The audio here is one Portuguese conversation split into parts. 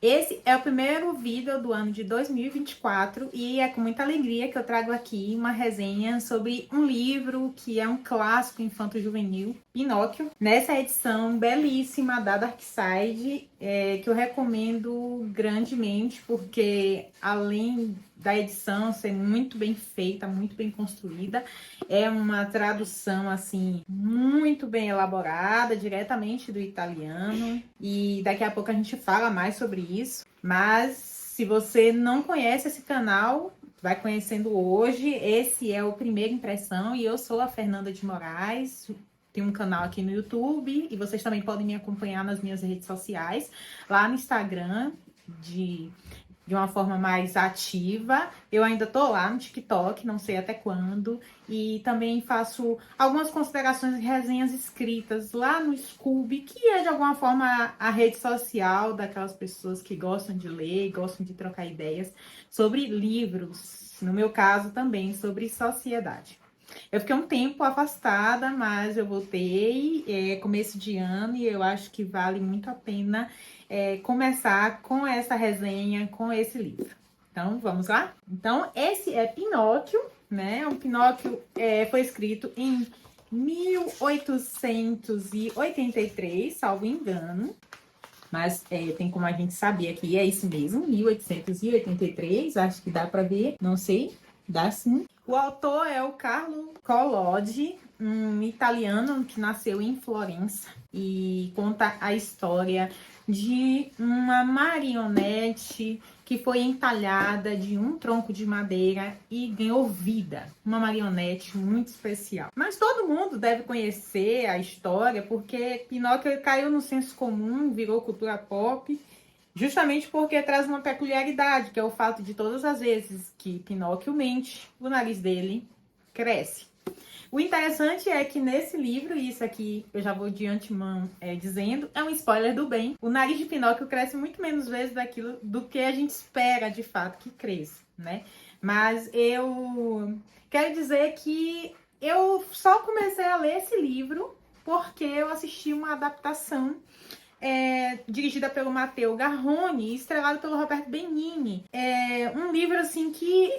Esse é o primeiro vídeo do ano de 2024 e é com muita alegria que eu trago aqui uma resenha sobre um livro que é um clássico infanto-juvenil, Pinóquio. Nessa edição belíssima da Darkside, que eu recomendo grandemente, porque além da edição ser muito bem feita, muito bem construída, é uma tradução assim muito bem elaborada, diretamente do italiano, e daqui a pouco a gente fala mais sobre isso. Mas se você não conhece esse canal, vai conhecendo hoje. Esse é o Primeira Impressão e eu sou a Fernanda de Moraes. Tem um canal aqui no YouTube e vocês também podem me acompanhar nas minhas redes sociais, lá no Instagram, de uma forma mais ativa. Eu ainda tô lá no TikTok, não sei até quando. E também faço algumas considerações e resenhas escritas lá no Scoob, que é de alguma forma a rede social daquelas pessoas que gostam de ler, gostam de trocar ideias sobre livros. No meu caso, também sobre sociedade. Eu fiquei um tempo afastada, mas eu voltei, começo de ano, e eu acho que vale muito a pena começar com essa resenha, com esse livro. Então, vamos lá? Então, esse é Pinóquio, né? O Pinóquio foi escrito em 1883, salvo engano. Mas tem como a gente saber aqui, é isso mesmo, 1883, acho que dá para ver, não sei, dá sim. O autor é o Carlo Collodi, um italiano que nasceu em Florença e conta a história de uma marionete que foi entalhada de um tronco de madeira e ganhou vida. Uma marionete muito especial. Mas todo mundo deve conhecer a história porque Pinóquio caiu no senso comum, virou cultura pop, justamente porque traz uma peculiaridade, que é o fato de todas as vezes que Pinóquio mente, o nariz dele cresce. O interessante é que nesse livro, e isso aqui eu já vou de antemão dizendo, é um spoiler do bem. O nariz de Pinóquio cresce muito menos vezes do que a gente espera de fato que cresça, né? Mas eu quero dizer que eu só comecei a ler esse livro porque eu assisti uma adaptação dirigida pelo Matteo Garrone e estrelado pelo Roberto Benigni. É um livro assim que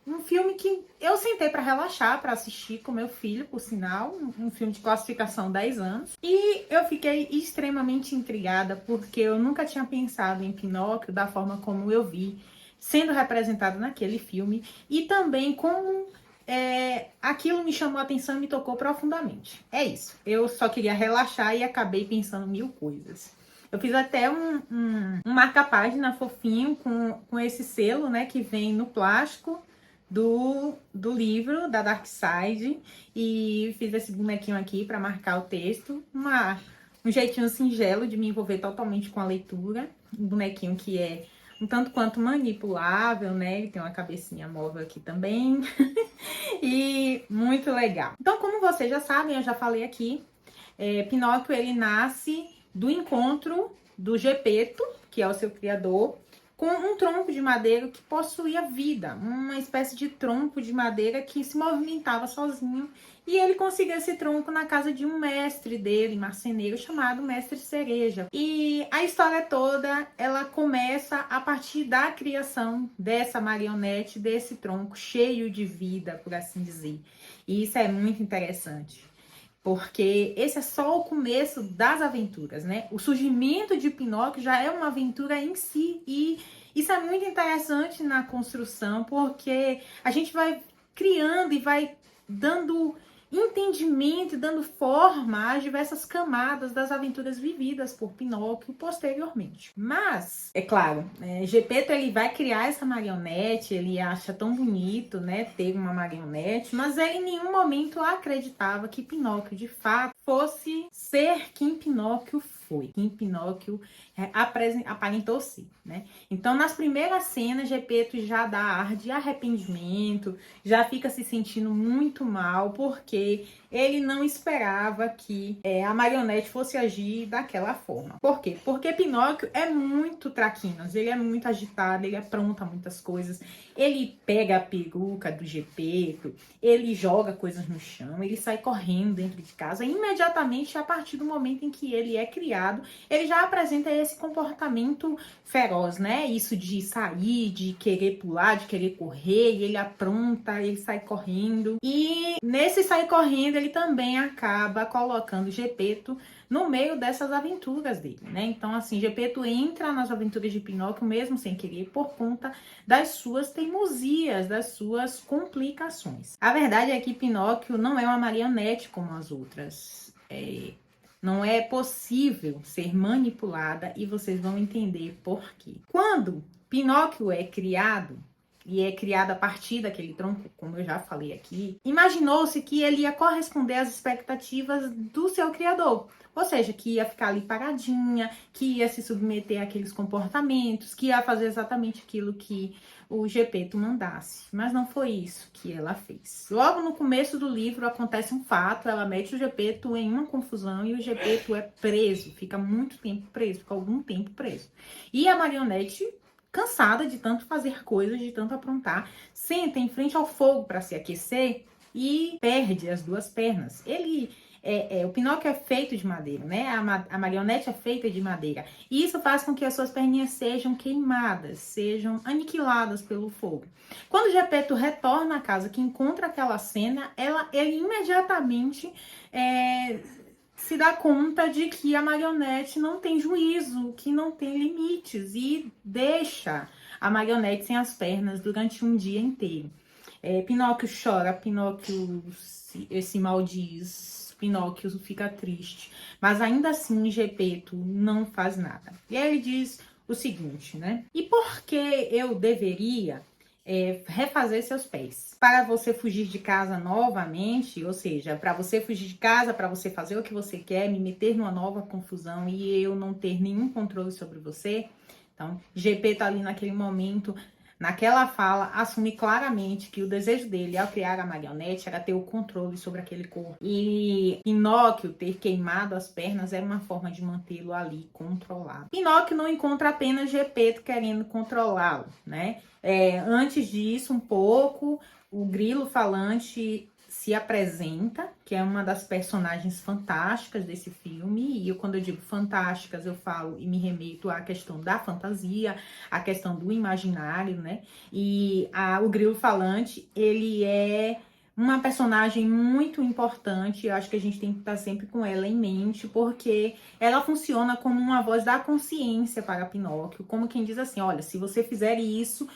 um filme que eu sentei para relaxar, para assistir com meu filho, por sinal, um filme de classificação 10 anos. E eu fiquei extremamente intrigada porque eu nunca tinha pensado em Pinóquio da forma como eu vi sendo representado naquele filme e também como aquilo me chamou a atenção e me tocou profundamente. É isso. Eu só queria relaxar e acabei pensando mil coisas. Eu fiz até um marca-página fofinho com esse selo, né, que vem no plástico do livro da Darkside, e fiz esse bonequinho aqui para marcar o texto. Um jeitinho singelo de me envolver totalmente com a leitura. Um bonequinho que é um tanto quanto manipulável, né? Ele tem uma cabecinha móvel aqui também. E muito legal. Então, como vocês já sabem, eu já falei aqui, Pinóquio ele nasce do encontro do Gepeto, que é o seu criador, com um tronco de madeira que possuía vida, uma espécie de tronco de madeira que se movimentava sozinho, e ele conseguiu esse tronco na casa de um mestre dele, marceneiro, chamado Mestre Cereja. E a história toda, ela começa a partir da criação dessa marionete, desse tronco cheio de vida, por assim dizer. E isso é muito interessante, porque esse é só o começo das aventuras, né? O surgimento de Pinóquio já é uma aventura em si, e isso é muito interessante na construção, porque a gente vai criando e vai dando entendimento e dando forma às diversas camadas das aventuras vividas por Pinóquio posteriormente. Mas, é claro, Gepeto ele vai criar essa marionete, ele acha tão bonito, né, ter uma marionete, mas ele em nenhum momento acreditava que Pinóquio de fato fosse ser quem Pinóquio foi, quem Pinóquio aparentou ser, né? Então, nas primeiras cenas, Gepeto já dá ar de arrependimento, já fica se sentindo muito mal, porque ele não esperava que a marionete fosse agir daquela forma. Por quê? Porque Pinóquio é muito traquinas, ele é muito agitado, ele apronta muitas coisas, ele pega a peruca do Gepeto, ele joga coisas no chão, ele sai correndo dentro de casa imediatamente a partir do momento em que ele é criado criado, ele já apresenta esse comportamento feroz, né? Isso de sair, de querer pular, de querer correr, e ele apronta, ele sai correndo. E nesse sair correndo, ele também acaba colocando Gepeto no meio dessas aventuras dele, né? Então, assim, Gepeto entra nas aventuras de Pinóquio mesmo sem querer por conta das suas teimosias, das suas complicações. A verdade é que Pinóquio não é uma marionete como as outras. Não é possível ser manipulada e vocês vão entender por quê. Quando Pinóquio é criado, e é criado a partir daquele tronco, como eu já falei aqui, imaginou-se que ele ia corresponder às expectativas do seu criador. Ou seja, que ia ficar ali paradinha, que ia se submeter àqueles comportamentos, que ia fazer exatamente aquilo que o Gepeto mandasse. Mas não foi isso que ela fez. Logo no começo do livro acontece um fato, ela mete o Gepeto em uma confusão e o Gepeto é preso, fica muito tempo preso, fica algum tempo preso. E a marionete, cansada de tanto fazer coisas, de tanto aprontar, senta em frente ao fogo para se aquecer e perde as duas pernas. O Pinóquio é feito de madeira, né? A marionete é feita de madeira. E isso faz com que as suas perninhas sejam queimadas, sejam aniquiladas pelo fogo. Quando Gepeto retorna à casa, que encontra aquela cena, ele imediatamente se dá conta de que a marionete não tem juízo, que não tem limites e deixa a marionete sem as pernas durante um dia inteiro. Pinóquio chora, Pinóquio se maldiz, Pinóquio fica triste, mas ainda assim Gepeto não faz nada. E aí ele diz o seguinte, né? E por que eu deveria refazer seus pés? Para você fugir de casa novamente, ou seja, para você fugir de casa, para você fazer o que você quer, me meter numa nova confusão e eu não ter nenhum controle sobre você? Então, Gepeto ali naquele momento, naquela fala, assume claramente que o desejo dele ao criar a marionete era ter o controle sobre aquele corpo. E Pinóquio ter queimado as pernas era uma forma de mantê-lo ali controlado. Pinóquio não encontra apenas Gepeto querendo controlá-lo, né? Antes disso, um pouco, o Grilo Falante se apresenta, que é uma das personagens fantásticas desse filme, e quando eu digo fantásticas, eu falo e me remeto à questão da fantasia, à questão do imaginário, né? E o Grilo Falante, ele é uma personagem muito importante, eu acho que a gente tem que estar sempre com ela em mente, porque ela funciona como uma voz da consciência para Pinóquio, como quem diz assim, olha, se você fizer isso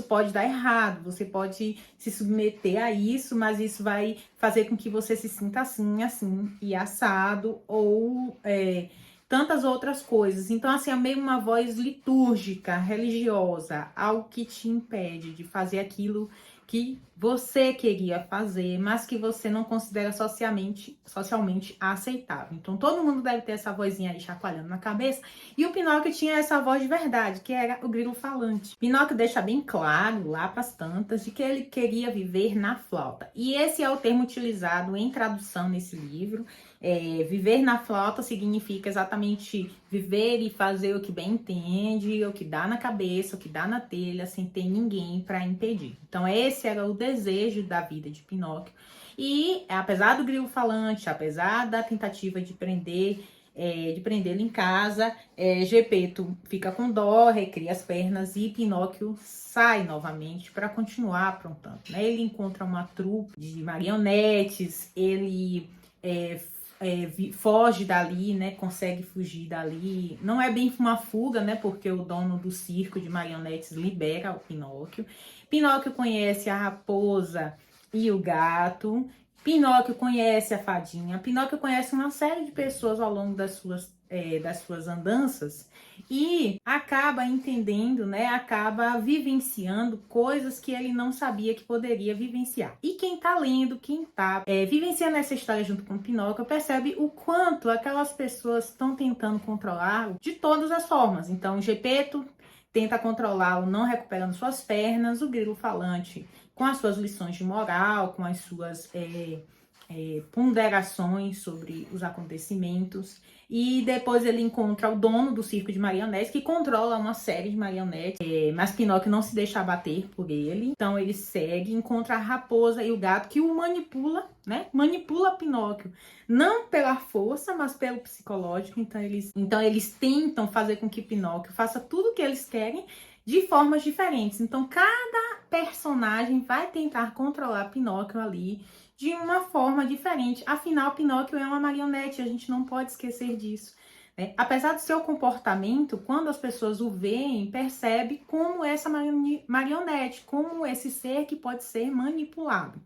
pode dar errado, você pode se submeter a isso, mas isso vai fazer com que você se sinta assim, assim, e assado, ou tantas outras coisas. Então, assim, é meio uma voz litúrgica, religiosa, algo que te impede de fazer aquilo que você queria fazer, mas que você não considera socialmente aceitável. Então, todo mundo deve ter essa vozinha aí chacoalhando na cabeça. E o Pinóquio tinha essa voz de verdade, que era o Grilo Falante. Pinóquio deixa bem claro, lá para as tantas, de que ele queria viver na flauta. E esse é o termo utilizado em tradução nesse livro. Viver na flauta significa exatamente viver e fazer o que bem entende, o que dá na cabeça, o que dá na telha, sem ter ninguém para impedir. Então, esse era o desejo da vida de Pinóquio. E, apesar do Grilo Falante, apesar da tentativa de prendê-lo em casa, Gepeto fica com dó, recria as pernas e Pinóquio sai novamente para continuar aprontando, né? Ele encontra uma trupe de marionetes, ele foge dali, né? Consegue fugir dali. Não é bem uma fuga, né? Porque o dono do circo de marionetes libera o Pinóquio. Pinóquio conhece a raposa e o gato. Pinóquio conhece a fadinha. Pinóquio conhece uma série de pessoas ao longo das suas andanças e acaba entendendo, né? Acaba vivenciando coisas que ele não sabia que poderia vivenciar. E quem tá lendo, quem tá vivenciando essa história junto com Pinóquio, percebe o quanto aquelas pessoas estão tentando controlá-lo de todas as formas. Então, Gepeto tenta controlá-lo não recuperando suas pernas, o Grilo Falante com as suas lições de moral, com as suas ponderações sobre os acontecimentos. E depois ele encontra o dono do circo de marionetes, que controla uma série de marionetes, mas Pinóquio não se deixa abater por ele. Então ele segue, encontra a raposa e o gato, que o manipula, né? Manipula Pinóquio, não pela força, mas pelo psicológico. Então eles tentam fazer com que Pinóquio faça tudo o que eles querem de formas diferentes. Então cada personagem vai tentar controlar Pinóquio ali de uma forma diferente. Afinal, Pinóquio é uma marionete, a gente não pode esquecer disso, né? Apesar do seu comportamento, quando as pessoas o veem, percebe como essa marionete, como esse ser que pode ser manipulado.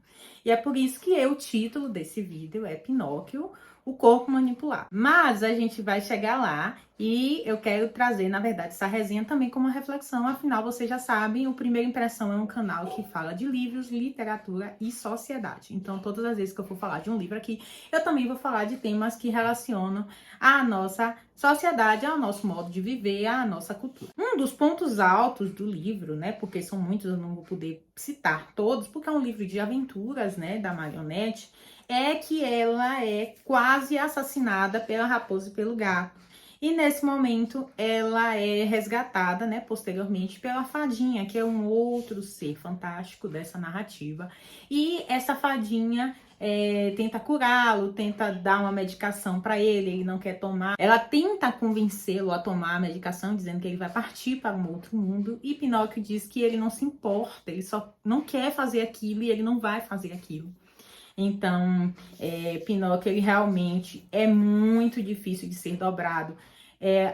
E é por isso que o título desse vídeo é Pinóquio, o corpo manipulado. Mas a gente vai chegar lá e eu quero trazer, na verdade, essa resenha também como uma reflexão. Afinal, vocês já sabem, o Primeira Impressão é um canal que fala de livros, literatura e sociedade. Então, todas as vezes que eu for falar de um livro aqui, eu também vou falar de temas que relacionam a nossa sociedade, ao nosso modo de viver, à nossa cultura. Um dos pontos altos do livro, né, porque são muitos, eu não vou poder citar todos, porque é um livro de aventuras, né, da marionete, é que ela é quase assassinada pela raposa e pelo gato. E nesse momento ela é resgatada, né, posteriormente pela fadinha, que é um outro ser fantástico dessa narrativa. E essa fadinha tenta curá-lo, tenta dar uma medicação para ele não quer tomar. Ela tenta convencê-lo a tomar a medicação, dizendo que ele vai partir para um outro mundo. E Pinóquio diz que ele não se importa, ele só não quer fazer aquilo e ele não vai fazer aquilo. Então, Pinóquio, ele realmente é muito difícil de ser dobrado,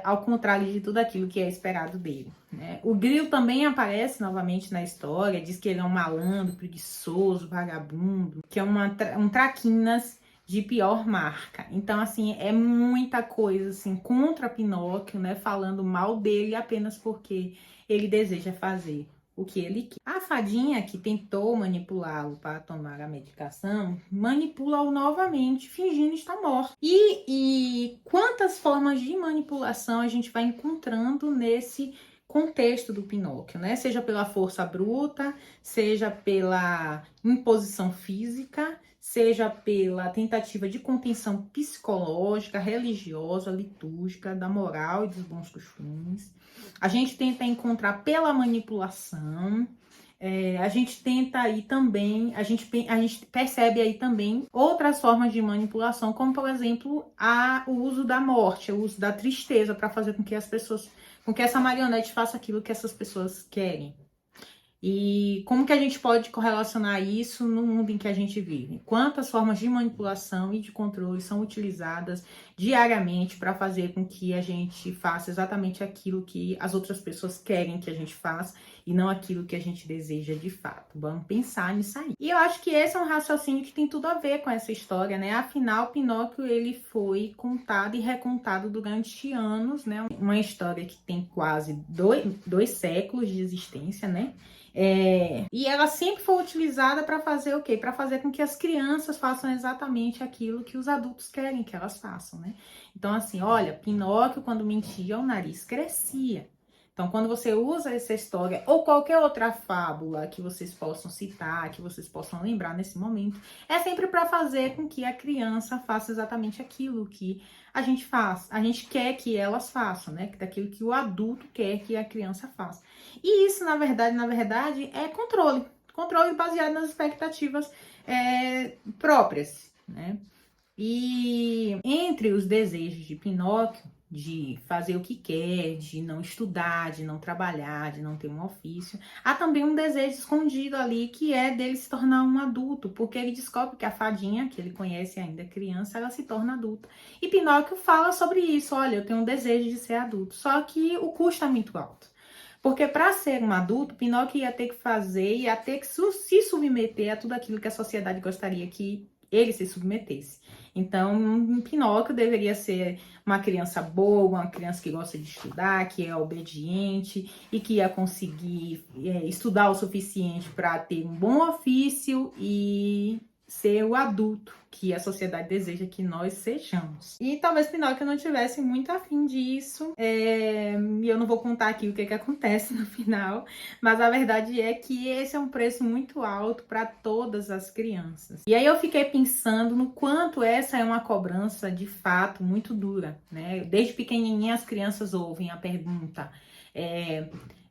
ao contrário de tudo aquilo que é esperado dele, né? O Grilo também aparece novamente na história, diz que ele é um malandro, preguiçoso, vagabundo, que é um traquinas de pior marca. Então, assim, é muita coisa, assim, contra Pinóquio, né? Falando mal dele apenas porque ele deseja fazer o que ele quer. A fadinha que tentou manipulá-lo para tomar a medicação, manipula-o novamente, fingindo estar morto. E quantas formas de manipulação a gente vai encontrando nesse contexto do Pinóquio, né? Seja pela força bruta, seja pela imposição física, seja pela tentativa de contenção psicológica, religiosa, litúrgica, da moral e dos bons costumes. A gente tenta encontrar pela manipulação, a gente tenta aí também, a gente percebe aí também outras formas de manipulação, como por exemplo o uso da morte, o uso da tristeza para fazer com que essa marionete faça aquilo que essas pessoas querem. E como que a gente pode correlacionar isso no mundo em que a gente vive? Quantas formas de manipulação e de controle são utilizadas diariamente para fazer com que a gente faça exatamente aquilo que as outras pessoas querem que a gente faça e não aquilo que a gente deseja de fato? Vamos pensar nisso aí. E eu acho que esse é um raciocínio que tem tudo a ver com essa história, né? Afinal, Pinóquio, ele foi contado e recontado durante anos, né? Uma história que tem quase dois séculos de existência, né? E ela sempre foi utilizada para fazer o quê? Para fazer com que as crianças façam exatamente aquilo que os adultos querem que elas façam, né? Então, assim, olha, Pinóquio, quando mentia, o nariz crescia. Então, quando você usa essa história ou qualquer outra fábula que vocês possam citar, que vocês possam lembrar nesse momento, é sempre para fazer com que a criança faça exatamente aquilo que a gente faz. A gente quer que elas façam, né? Daquilo que o adulto quer que a criança faça. E isso, na verdade, é controle. Controle baseado nas expectativas próprias, né? E entre os desejos de Pinóquio, de fazer o que quer, de não estudar, de não trabalhar, de não ter um ofício, há também um desejo escondido ali, que é dele se tornar um adulto, porque ele descobre que a fadinha, que ele conhece ainda criança, ela se torna adulta. E Pinóquio fala sobre isso: olha, eu tenho um desejo de ser adulto, só que o custo é muito alto. Porque para ser um adulto, Pinóquio ia ter que se submeter a tudo aquilo que a sociedade gostaria que ele se submetesse. Então, Pinóquio deveria ser uma criança boa, uma criança que gosta de estudar, que é obediente e que ia conseguir estudar o suficiente para ter um bom ofício e ser o adulto que a sociedade deseja que nós sejamos. E talvez Pinóquio não tivesse muito afim disso, e eu não vou contar aqui o que acontece no final, mas a verdade é que esse é um preço muito alto para todas as crianças. E aí eu fiquei pensando no quanto essa é uma cobrança de fato muito dura, né? Desde pequenininha as crianças ouvem a pergunta,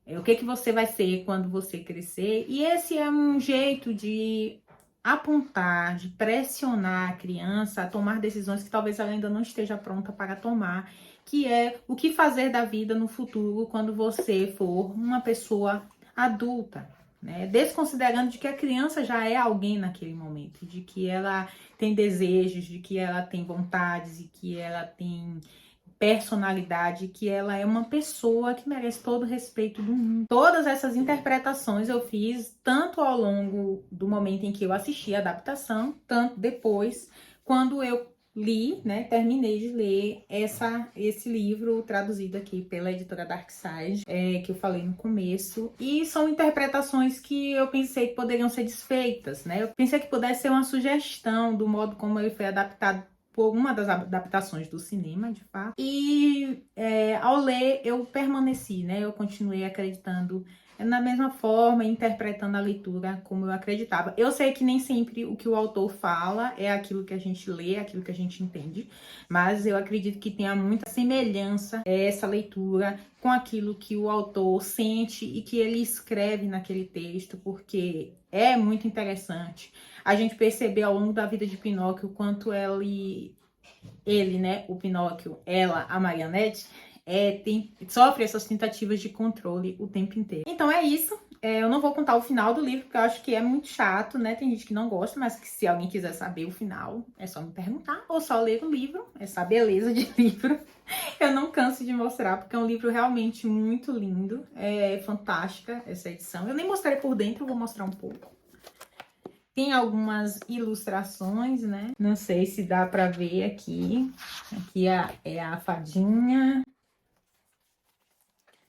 o que você vai ser quando você crescer? E esse é um jeito de apontar, de pressionar a criança a tomar decisões que talvez ela ainda não esteja pronta para tomar, que é o que fazer da vida no futuro quando você for uma pessoa adulta, né? Desconsiderando de que a criança já é alguém naquele momento, de que ela tem desejos, de que ela tem vontades e que ela tem personalidade, que ela é uma pessoa que merece todo o respeito do mundo. Todas essas interpretações eu fiz tanto ao longo do momento em que eu assisti a adaptação, tanto depois, quando eu li, né, terminei de ler esse livro traduzido aqui pela editora Darkside, que eu falei no começo, e são interpretações que eu pensei que poderiam ser desfeitas, né? Eu pensei que pudesse ser uma sugestão do modo como ele foi adaptado por uma das adaptações do cinema, de fato. E ao ler, eu permaneci, né? Eu continuei acreditando na mesma forma, interpretando a leitura como eu acreditava. Eu sei que nem sempre o que o autor fala é aquilo que a gente lê, aquilo que a gente entende, mas eu acredito que tenha muita semelhança essa leitura com aquilo que o autor sente e que ele escreve naquele texto, porque é muito interessante a gente perceber ao longo da vida de Pinóquio o quanto ele, né, o Pinóquio, ela, a Marionete, sofre essas tentativas de controle o tempo inteiro. Então é isso. Eu não vou contar o final do livro, porque eu acho que é muito chato, né? Tem gente que não gosta, mas que se alguém quiser saber o final, é só me perguntar, ou só ler o livro, essa beleza de livro. Eu não canso de mostrar, porque é um livro realmente muito lindo. É fantástica essa edição. Eu nem mostrei por dentro, vou mostrar um pouco. Tem algumas ilustrações, né? Não sei se dá pra ver aqui. Aqui é a fadinha.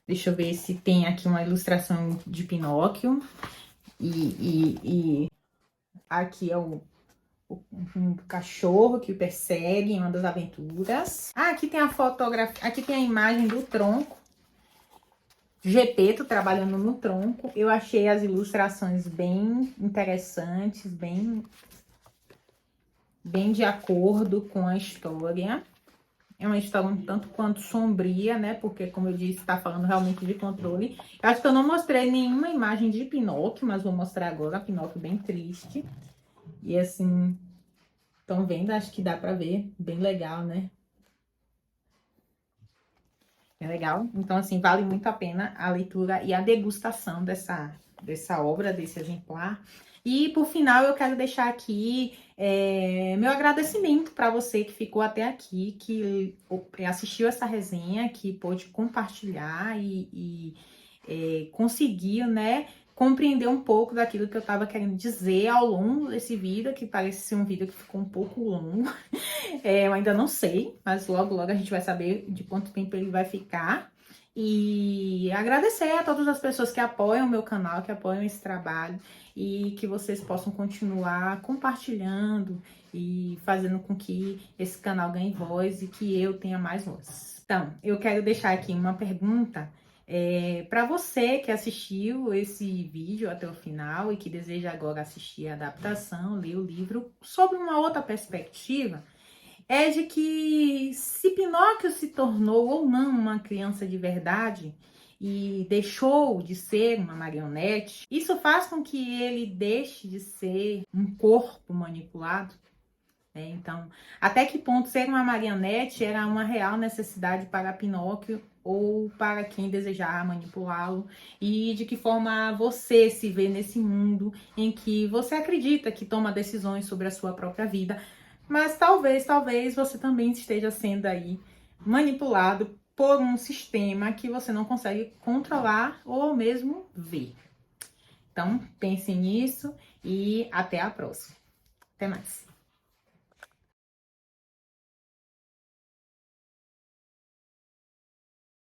Deixa eu ver se tem aqui uma ilustração de Pinóquio. E aqui é um cachorro que o persegue em uma das aventuras. Ah, aqui tem a fotografia, aqui tem a imagem do tronco. Gepeto trabalhando no tronco. Eu achei as ilustrações bem interessantes, bem de acordo com a história. É uma história um tanto quanto sombria, né? Porque, como eu disse, está falando realmente de controle. Eu acho que eu não mostrei nenhuma imagem de Pinóquio, mas vou mostrar agora. Pinóquio bem triste. E assim, estão vendo? Acho que dá para ver. Bem legal, né? É legal. Então, assim, vale muito a pena a leitura e a degustação dessa obra, desse exemplar. E, por final, eu quero deixar aqui meu agradecimento para você que ficou até aqui, que assistiu essa resenha, que pôde compartilhar e conseguiu, né, compreender um pouco daquilo que eu estava querendo dizer ao longo desse vídeo, que parece ser um vídeo que ficou um pouco longo. Eu ainda não sei, mas logo a gente vai saber de quanto tempo ele vai ficar. E agradecer a todas as pessoas que apoiam o meu canal, que apoiam esse trabalho e que vocês possam continuar compartilhando e fazendo com que esse canal ganhe voz e que eu tenha mais voz. Então, eu quero deixar aqui uma pergunta para você que assistiu esse vídeo até o final e que deseja agora assistir a adaptação, ler o livro sobre uma outra perspectiva. É de que se Pinóquio se tornou ou não uma criança de verdade e deixou de ser uma marionete, isso faz com que ele deixe de ser um corpo manipulado. Então, até que ponto ser uma marionete era uma real necessidade para Pinóquio ou para quem desejar manipulá-lo, e de que forma você se vê nesse mundo em que você acredita que toma decisões sobre a sua própria vida, mas talvez você também esteja sendo aí manipulado por um sistema que você não consegue controlar ou mesmo ver. Então, pense nisso e até a próxima. Até mais.